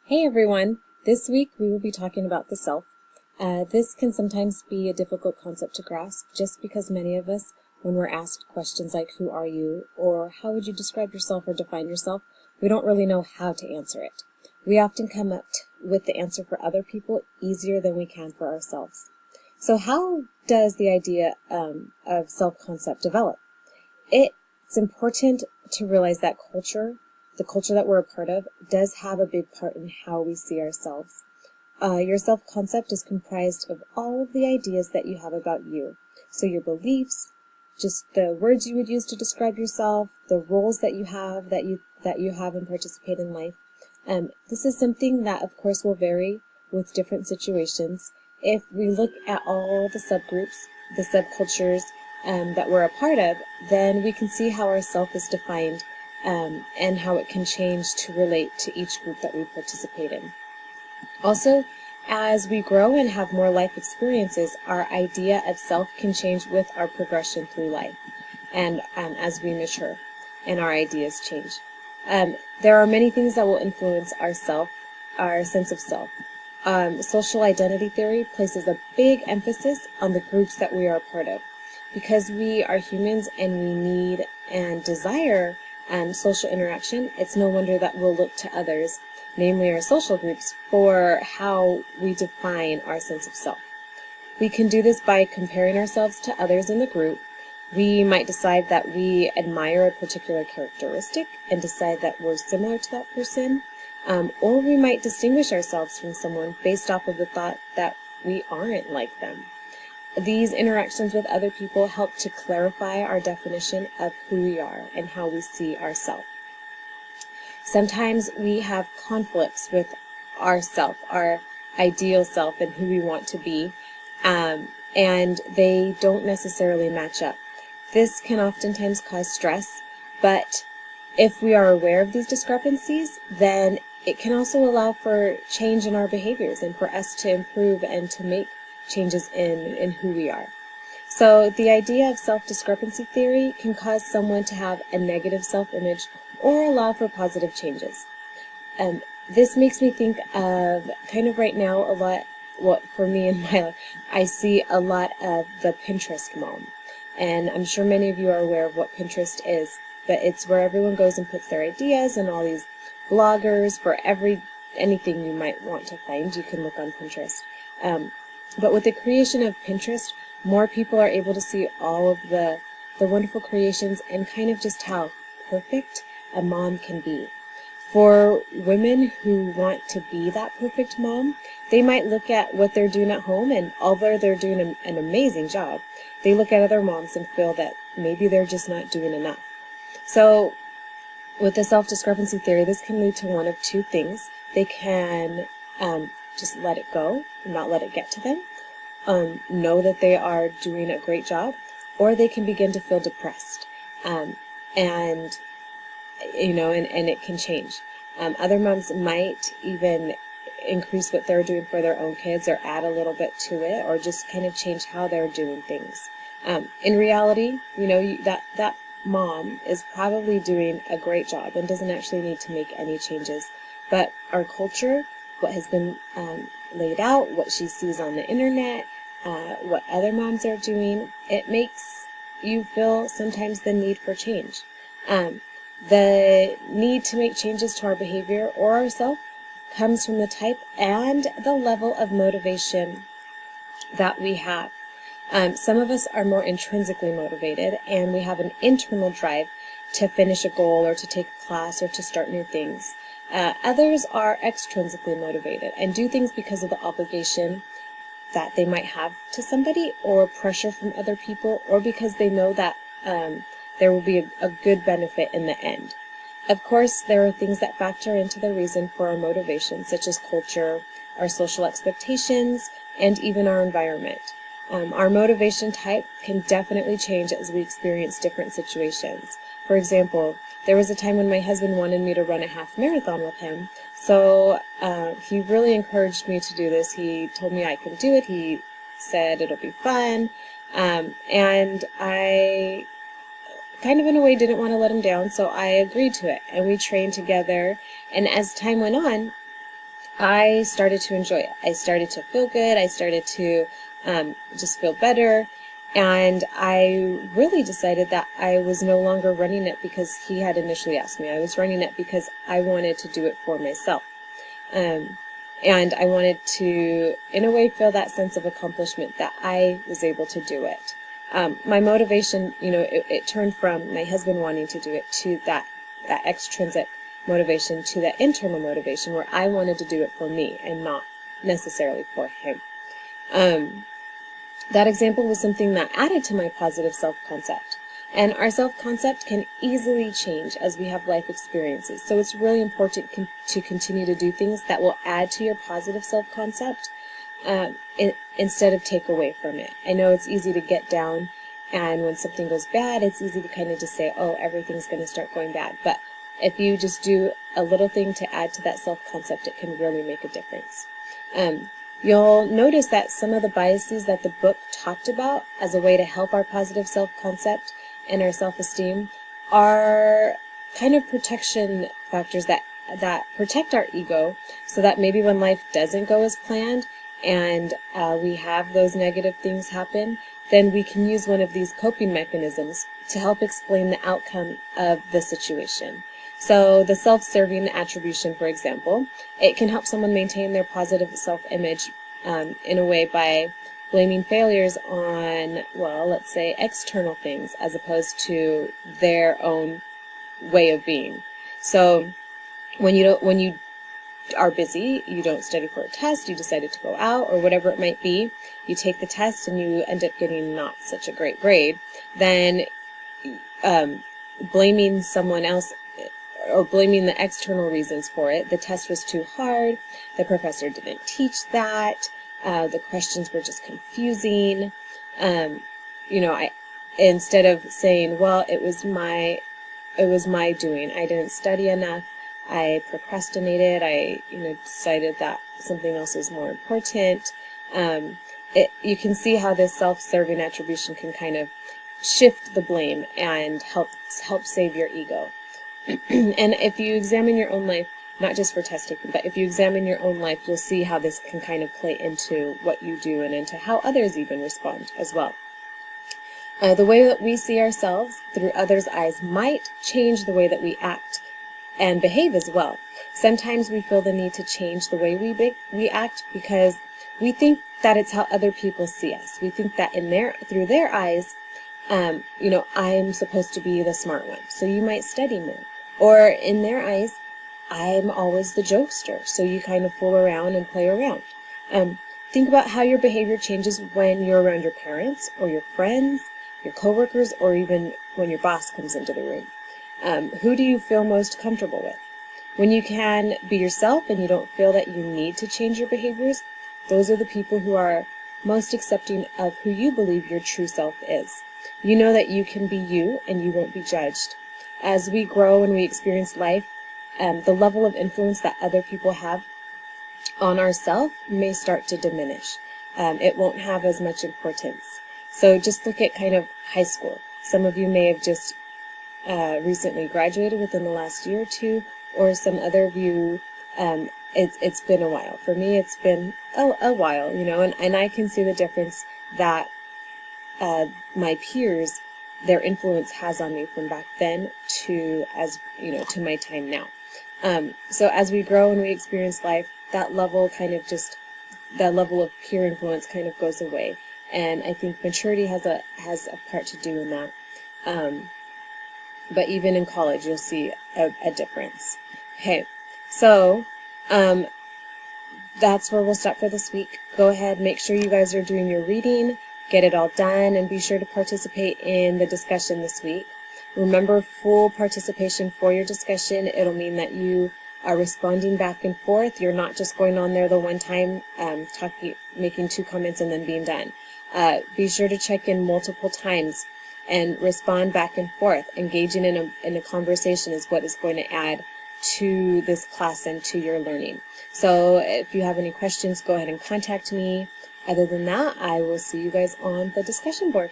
Hey everyone! This week we will be talking about the self. This can sometimes be a difficult concept to grasp just because many of us, when we're asked questions like who are you or how would you describe yourself or define yourself, we don't really know how to answer it. We often come up with the answer for other people easier than we can for ourselves. So how does the idea of self-concept develop? It's important to realize that the culture that we're a part of, does have a big part in how we see ourselves. Your self-concept is comprised of all of the ideas that you have about you. So your beliefs, just the words you would use to describe yourself, the roles that you have and participate in life. This is something that, of course, will vary with different situations. If we look at all the subgroups, the subcultures that we're a part of, then we can see how our self is defined and how it can change to relate to each group that we participate in. Also, as we grow and have more life experiences, our idea of self can change with our progression through life and as we mature and our ideas change. There are many things that will influence our sense of self. Social identity theory places a big emphasis on the groups that we are a part of. Because we are humans and we need and desire social interaction, it's no wonder that we'll look to others, namely our social groups, for how we define our sense of self. We can do this by comparing ourselves to others in the group. We might decide that we admire a particular characteristic and decide that we're similar to that person, or we might distinguish ourselves from someone based off of the thought that we aren't like them. These interactions with other people help to clarify our definition of who we are and how we see ourselves. Sometimes we have conflicts with ourself, our ideal self and who we want to be, and they don't necessarily match up. This can oftentimes cause stress, but if we are aware of these discrepancies, then it can also allow for change in our behaviors and for us to improve and to make changes in who we are. So the idea of self-discrepancy theory can cause someone to have a negative self-image or allow for positive changes. This makes me think of kind of right now a lot, what for me in my life, I see a lot of the Pinterest mom. And I'm sure many of you are aware of what Pinterest is, but it's where everyone goes and puts their ideas and all these bloggers for anything you might want to find, you can look on Pinterest. But with the creation of Pinterest, more people are able to see all of the wonderful creations and kind of just how perfect a mom can be. For women who want to be that perfect mom, they might look at what they're doing at home, and although they're doing an amazing job, they look at other moms and feel that maybe they're just not doing enough. So with the self-discrepancy theory, this can lead to one of two things. They can just let it go, not let it get to them, know that they are doing a great job, or they can begin to feel depressed, and it can change. Other moms might even increase what they're doing for their own kids, or add a little bit to it, or just kind of change how they're doing things. In reality, that mom is probably doing a great job and doesn't actually need to make any changes. But our culture, what has been laid out, what she sees on the internet, what other moms are doing, it makes you feel sometimes the need for change. The need to make changes to our behavior or ourselves comes from the type and the level of motivation that we have. Some of us are more intrinsically motivated, and we have an internal drive to finish a goal or to take a class or to start new things. Others are extrinsically motivated and do things because of the obligation that they might have to somebody, or pressure from other people, or because they know that there will be a good benefit in the end. Of course, there are things that factor into the reason for our motivation, such as culture, our social expectations, and even our environment. Our motivation type can definitely change as we experience different situations. For example, there was a time when my husband wanted me to run a half marathon with him, so he really encouraged me to do this. He told me I could do it. He said it'll be fun, and I kind of in a way didn't want to let him down, so I agreed to it, and we trained together. And as time went on, I started to enjoy it. I started to feel good. I started to just feel better. And I really decided that I was no longer running it because he had initially asked me. I was running it because I wanted to do it for myself. And I wanted to, in a way, feel that sense of accomplishment that I was able to do it. My motivation, it turned from my husband wanting to do it to that extrinsic motivation to that internal motivation where I wanted to do it for me and not necessarily for him. That example was something that added to my positive self-concept. And our self-concept can easily change as we have life experiences. So it's really important to continue to do things that will add to your positive self-concept instead of take away from it. I know it's easy to get down, and when something goes bad, it's easy to kind of just say, oh, everything's going to start going bad. But if you just do a little thing to add to that self-concept, it can really make a difference. You'll notice that some of the biases that the book talked about as a way to help our positive self-concept and our self-esteem are kind of protection factors that protect our ego, so that maybe when life doesn't go as planned and we have those negative things happen, then we can use one of these coping mechanisms to help explain the outcome of the situation. So the self-serving attribution, for example, it can help someone maintain their positive self-image in a way by blaming failures on, well, let's say external things as opposed to their own way of being. So when you are busy, you don't study for a test, you decided to go out or whatever it might be, you take the test and you end up getting not such a great grade, then blaming someone else or blaming the external reasons for it. The test was too hard, the professor didn't teach that, the questions were just confusing. Instead of saying, well, it was my doing. I didn't study enough. I procrastinated. I decided that something else is more important. You can see how this self-serving attribution can kind of shift the blame and help save your ego. And if you examine your own life, not just for test taking, but if you examine your own life, you'll see how this can kind of play into what you do and into how others even respond as well. The way that we see ourselves through others' eyes might change the way that we act and behave as well. Sometimes we feel the need to change the way we act because we think that it's how other people see us. We think that through their eyes, I'm supposed to be the smart one, so you might study more. Or in their eyes, I'm always the jokester, so you kind of fool around and play around. Think about how your behavior changes when you're around your parents or your friends, your coworkers, or even when your boss comes into the room. Who do you feel most comfortable with? When you can be yourself and you don't feel that you need to change your behaviors, those are the people who are most accepting of who you believe your true self is. You know that you can be you and you won't be judged. As we grow and we experience life, the level of influence that other people have on ourselves may start to diminish. It won't have as much importance. So just look at kind of high school. Some of you may have just recently graduated within the last year or two, or some other of you, it's been a while. For me, it's been a while, and I can see the difference that my peers, their influence has on me from back then to my time now. So as we grow and we experience life, that level of peer influence kind of goes away. And I think maturity has a part to do in that. But even in college, you'll see a difference. Okay, so that's where we'll stop for this week. Go ahead, make sure you guys are doing your reading, get it all done, and be sure to participate in the discussion this week. Remember, full participation for your discussion. It'll mean that you are responding back and forth. You're not just going on there the one time, making 2 comments and then being done. Be sure to check in multiple times and respond back and forth. Engaging in a conversation is what is going to add to this class and to your learning. So if you have any questions, go ahead and contact me. Other than that, I will see you guys on the discussion board.